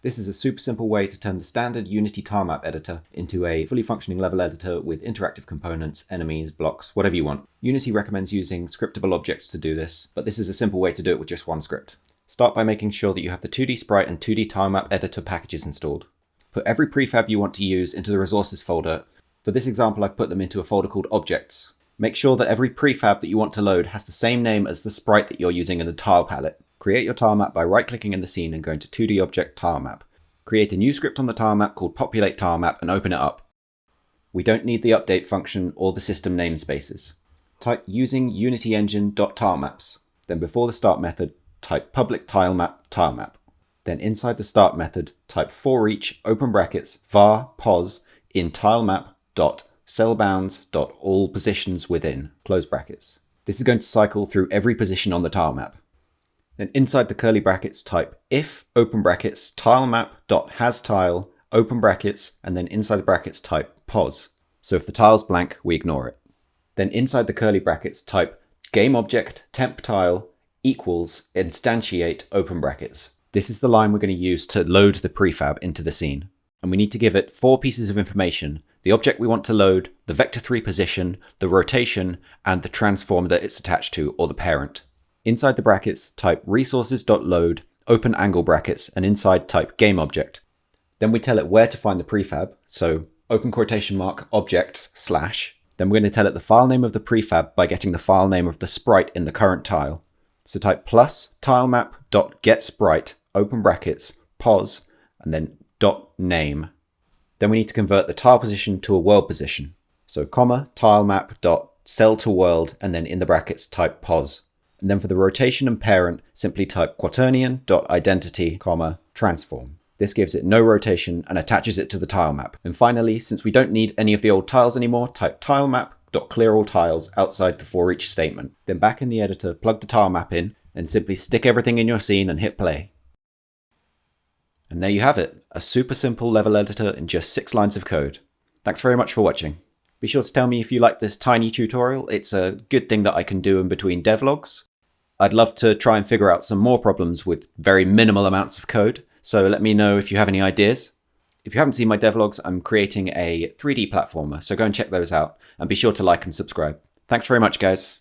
This is a super simple way to turn the standard Unity tilemap editor into a fully functioning level editor with interactive components, enemies, blocks, whatever you want. Unity recommends using scriptable objects to do this, but this is a simple way to do it with just one script. Start by making sure that you have the 2D sprite and 2D tilemap editor packages installed. Put every prefab you want to use into the resources folder. For this example, I've put them into a folder called objects. Make sure that every prefab that you want to load has the same name as the sprite that you're using in the tile palette. Create your tilemap by right-clicking in the scene and going to 2D Object Tilemap. Create a new script on the tilemap called Populate Tilemap and open it up. We don't need the update function or the system namespaces. Type using Unity engine.tilemaps. Then before the start method, type public tilemap. Then inside the start method, type for each open brackets var pos in tilemap.cellbounds.all positions within close brackets. This is going to cycle through every position on the tilemap. Then inside the curly brackets, type if open brackets tilemap.hasTile open brackets, and then inside the brackets type pos. So if the tile's blank, we ignore it. Then inside the curly brackets, type gameObject tempTile equals instantiate open brackets. This is the line we're going to use to load the prefab into the scene. And we need to give it 4 pieces of information: the object we want to load, the vector3 position, the rotation, and the transform that it's attached to, or the parent. Inside the brackets, type resources.load, open angle brackets, and inside type gameObject. Then we tell it where to find the prefab, so open quotation mark objects slash. Then we're going to tell it the file name of the prefab by getting the file name of the sprite in the current tile. So type plus tilemap.getSprite, open brackets, pos, and then .name. Then we need to convert the tile position to a world position. So comma tilemap.cell2world, and then in the brackets type pos. And then for the rotation and parent, simply type quaternion.identity, transform. This gives it no rotation and attaches it to the tilemap. And finally, since we don't need any of the old tiles anymore, type tilemap.clearAllTiles outside the for each statement. Then back in the editor, plug the tilemap in and simply stick everything in your scene and hit play. And there you have it, a super simple level editor in just 6 lines of code. Thanks very much for watching. Be sure to tell me if you like this tiny tutorial. It's a good thing that I can do in between devlogs. I'd love to try and figure out some more problems with very minimal amounts of code, so let me know if you have any ideas. If you haven't seen my devlogs, I'm creating a 3D platformer, so go and check those out, and be sure to like and subscribe. Thanks very much, guys.